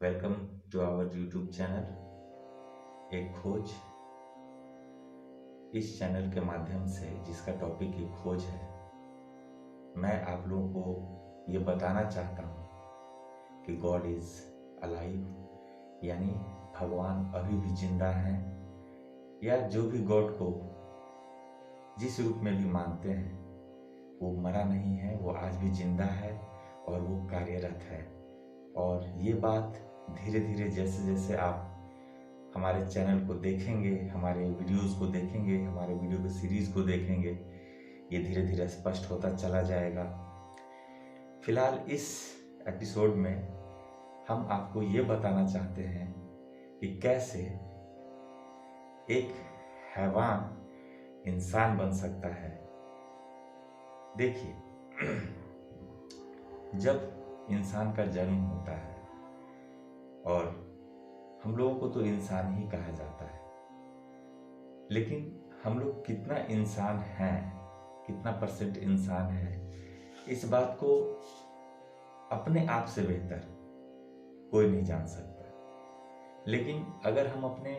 Welcome to our YouTube channel Ek Khoj. इस channel के माध्यम से जिसका टॉपिक एक खोज है, मैं आप लोगों को ये बताना चाहता हूँ कि गॉड इज अलाइव, यानी भगवान अभी भी जिंदा हैं, या जो भी गॉड को जिस रूप में भी मानते हैं वो मरा नहीं है, वो आज भी जिंदा है और वो कार्यरत है। और ये बात धीरे धीरे जैसे जैसे आप हमारे चैनल को देखेंगे, हमारे वीडियोस को देखेंगे, हमारे वीडियो की सीरीज को देखेंगे, ये धीरे धीरे स्पष्ट होता चला जाएगा। फिलहाल इस एपिसोड में हम आपको ये बताना चाहते हैं कि कैसे एक हैवान इंसान बन सकता है। देखिए, जब इंसान का जन्म होता है और हम लोगों को तो इंसान ही कहा जाता है, लेकिन हम लोग कितना इंसान हैं, कितना परसेंट इंसान है, इस बात को अपने आप से बेहतर कोई नहीं जान सकता। लेकिन अगर हम अपने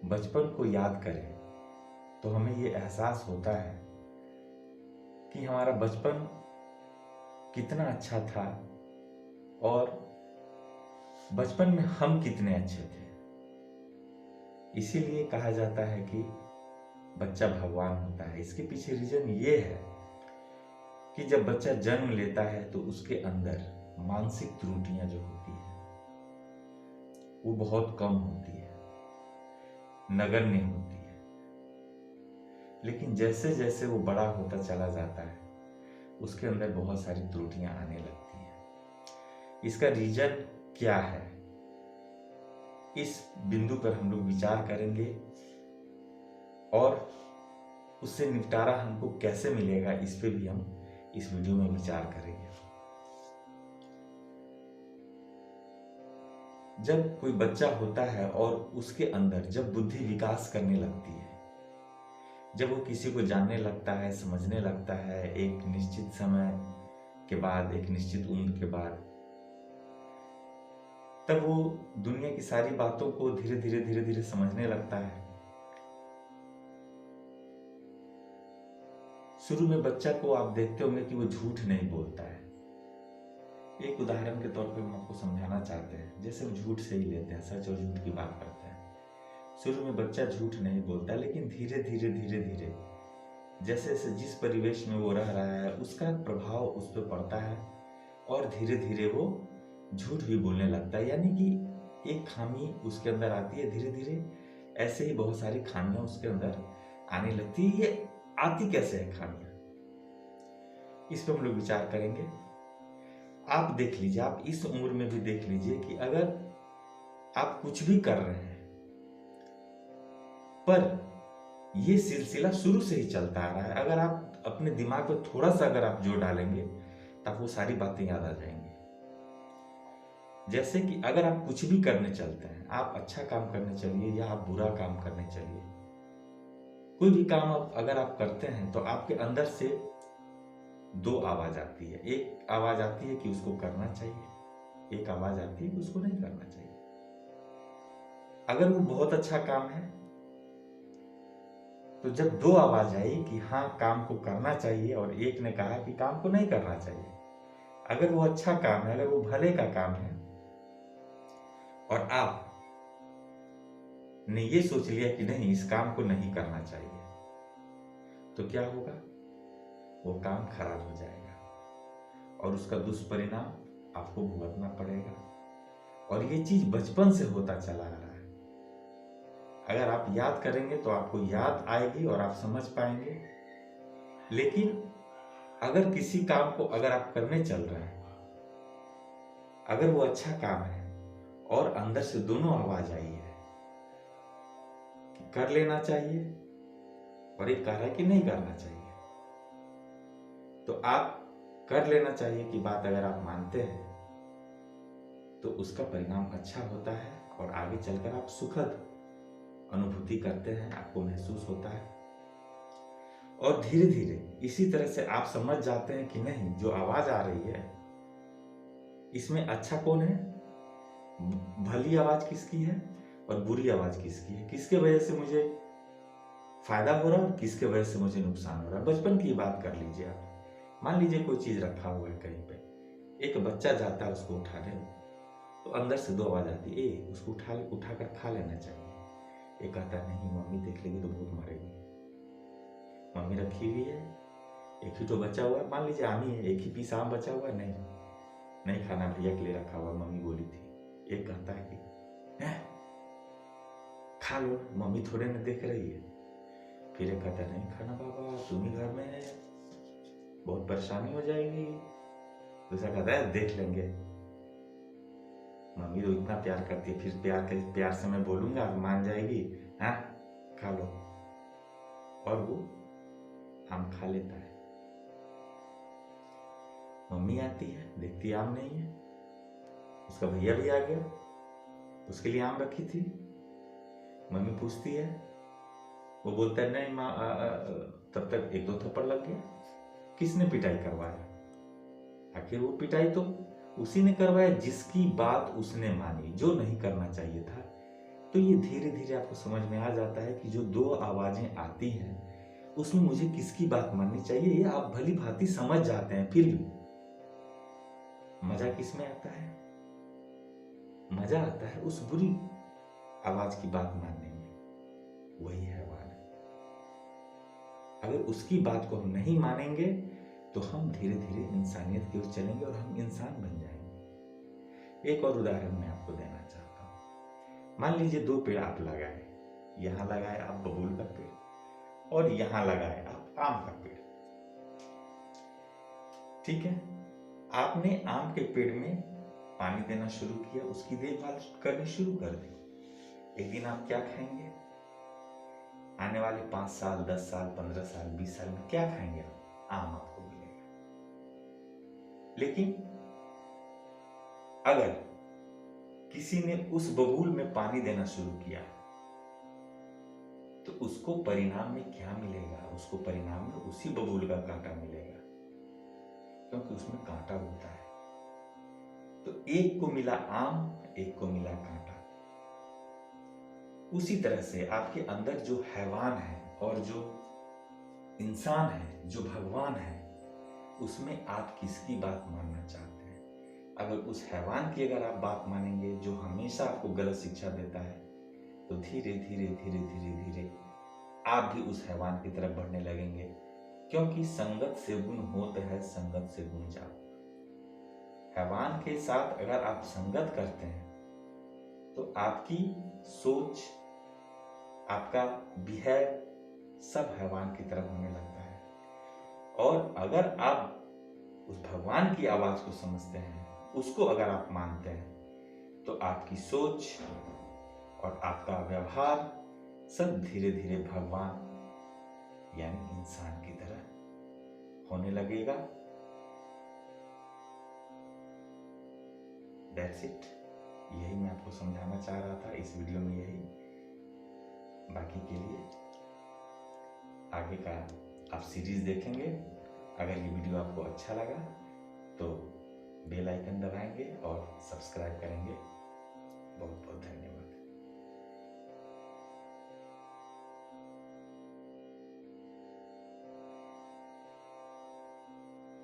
बचपन को याद करें तो हमें ये एहसास होता है कि हमारा बचपन कितना अच्छा था और बचपन में हम कितने अच्छे थे। इसीलिए कहा जाता है कि बच्चा भगवान होता है। इसके पीछे रीजन ये है कि जब बच्चा जन्म लेता है तो उसके अंदर मानसिक त्रुटियां जो होती है वो बहुत कम होती है, नगण्य होती है। लेकिन जैसे जैसे वो बड़ा होता चला जाता है उसके अंदर बहुत सारी त्रुटियां आने लगती हैं। इसका रीजन क्या है, इस बिंदु पर हम लोग विचार करेंगे और उससे निपटारा हमको कैसे मिलेगा, इस पे भी हम इस वीडियो में विचार करेंगे। जब कोई बच्चा होता है और उसके अंदर जब बुद्धि विकास करने लगती है, जब वो किसी को जानने लगता है, समझने लगता है, एक निश्चित समय के बाद, एक निश्चित उम्र के बाद, तब वो दुनिया की सारी बातों को धीरे धीरे समझने लगता है। शुरू में बच्चा को आप देखते होंगे कि वो झूठ नहीं बोलता है। एक उदाहरण के तौर पे हम आपको समझाना चाहते हैं। जैसे हम झूठ से ही लेते हैं, सच और झूठ की बात करते हैं। शुरू में बच्चा झूठ नहीं बोलता, लेकिन धीरे धीरे जैसे जैसे जिस परिवेश में वो रह रहा है उसका प्रभाव उस पर पड़ता है और धीरे धीरे वो झूठ भी बोलने लगता है। यानी कि एक खामी उसके अंदर आती है। धीरे धीरे ऐसे ही बहुत सारी खामियां उसके अंदर आने लगती है। ये आती कैसे है खामियां, इस पर हम लोग विचार करेंगे। आप देख लीजिए, आप इस उम्र में भी देख लीजिए कि अगर आप कुछ भी कर रहे हैं पर ये सिलसिला शुरू से ही चलता आ रहा है, अगर आप अपने दिमाग में थोड़ा सा अगर आप जोर डालेंगे तब वो सारी बातें याद आ जाएंगी। जैसे कि अगर आप कुछ भी करने चलते हैं, आप अच्छा काम करने चलिए या आप बुरा काम करने चलिए, कोई भी काम अगर आप करते हैं तो आपके अंदर से दो आवाज आती है। एक आवाज आती है कि उसको करना चाहिए, एक आवाज आती है कि उसको नहीं करना चाहिए। अगर वो बहुत अच्छा काम है तो जब दो आवाज आई कि हाँ काम को करना चाहिए और एक ने कहा कि काम को नहीं करना चाहिए, अगर वो अच्छा काम है, अगर वो भले का काम है और आप ने ये सोच लिया कि नहीं इस काम को नहीं करना चाहिए, तो क्या होगा, वो काम खराब हो जाएगा और उसका दुष्परिणाम आपको भुगतना पड़ेगा। और ये चीज बचपन से होता चला आ रहा है। अगर आप याद करेंगे तो आपको याद आएगी और आप समझ पाएंगे। लेकिन अगर किसी काम को अगर आप करने चल रहे हैं, अगर वो अच्छा काम है और अंदर से दोनों आवाज आई है कि कर लेना चाहिए और एक कह रहा है कि नहीं करना चाहिए, तो आप कर लेना चाहिए की बात अगर आप मानते हैं तो उसका परिणाम अच्छा होता है और आगे चलकर आप सुखद अनुभूति करते हैं, आपको महसूस होता है। और धीरे धीरे इसी तरह से आप समझ जाते हैं कि नहीं, जो आवाज आ रही है इसमें अच्छा कौन है, भली आवाज किसकी है और बुरी आवाज किसकी है, किसके वजह से मुझे फायदा हो रहा है और किसके वजह से मुझे नुकसान हो रहा है। बचपन की बात कर लीजिए आप, मान लीजिए कोई चीज रखा हुआ है कहीं पे, एक बच्चा जाता है उसको उठाने, तो अंदर से दो आवाज आती है, ए उसको उठा कर खा लेना चाहिए। एक कहता है नहीं मम्मी देख लेगी तो बहुत मारेगी, मम्मी रखी हुई है, एक ही तो बचा हुआ है, मान लीजिए आम ही है, एक ही पीस आम बचा हुआ है, नहीं खाना भैया के लिए रखा हुआ, मम्मी बोली थी। एक कहता है कि खा लो मम्मी थोड़े न देख रही है। फिर एक कहता है नहीं खाना बाबा, तुम ही घर में है, बहुत परेशानी हो जाएगी। दूसरा कहता है देख लेंगे, मम्मी तो इतना प्यार करती है, फिर प्यार से मैं बोलूंगा मान जाएगी, हाँ खा लो। और वो आम खा लेता है। मम्मी आती है, देखती आम नहीं है, उसका भैया भी आ गया, उसके लिए आम रखी थी। मम्मी पूछती है, वो बोलता है नहीं माँ, तब तक एक दो थप्पड़ लग गया। किसने पिटाई करवाया? आखिर वो पिटाई तो उसी ने करवाया जिसकी बात उसने मानी, जो नहीं करना चाहिए था। तो ये धीरे धीरे आपको समझ में आ जाता है कि जो दो आवाजें आती हैं उसमें मुझे किसकी बात माननी चाहिए, ये आप भली भांति समझ जाते हैं। फिर भी मजा किस में आता है? मजा आता है उस बुरी आवाज की बात मानने में। वही हैवान है। अगर उसकी बात को हम नहीं मानेंगे तो हम धीरे धीरे इंसानियत की ओर चलेंगे और हम इंसान बन जाएंगे। एक और उदाहरण मैं आपको देना चाहता हूं। मान लीजिए दो पेड़ आप लगाए, यहां लगाए आप बबूल का पेड़ और यहां लगाए आप आम का पेड़। ठीक है, आपने आम के पेड़ में पानी देना शुरू किया, उसकी देखभाल करनी शुरू कर दी। एक दिन आप क्या खाएंगे? आने वाले 5 साल, 10 साल, 15 साल, 20 साल में क्या खाएंगे आप? आम आपको मिलेगा। लेकिन अगर किसी ने उस बबूल में पानी देना शुरू किया तो उसको परिणाम में क्या मिलेगा? उसको परिणाम में उसी बबूल का कांटा मिलेगा, क्योंकि उसमें कांटा होता है। तो एक को मिला आम, एक को मिला कांटा। उसी तरह से आपके अंदर जो हैवान है और जो इंसान है, जो भगवान है, उसमें आप किसकी बात मानना चाहते हैं? अगर उस हैवान की अगर आप बात मानेंगे जो हमेशा आपको गलत शिक्षा देता है, तो धीरे धीरे धीरे धीरे धीरे आप भी उस हैवान की तरफ बढ़ने लगेंगे। क्योंकि संगत से गुण होते हैं, संगत से गुण जाओ। हैवान के साथ अगर आप संगत करते हैं तो आपकी सोच, आपका बिहेव सब हैवान की तरफ होने लगता है। और अगर आप उस भगवान की आवाज को समझते हैं, उसको अगर आप मानते हैं, तो आपकी सोच और आपका व्यवहार सब धीरे धीरे भगवान यानी इंसान की तरह होने लगेगा। That's it. यही मैं आपको समझाना चाह रहा था इस वीडियो में, यही। बाकी के लिए आगे का आप सीरीज देखेंगे। अगर ये वीडियो आपको अच्छा लगा तो बेल आइकन दबाएंगे और सब्सक्राइब करेंगे। बहुत बहुत धन्यवाद।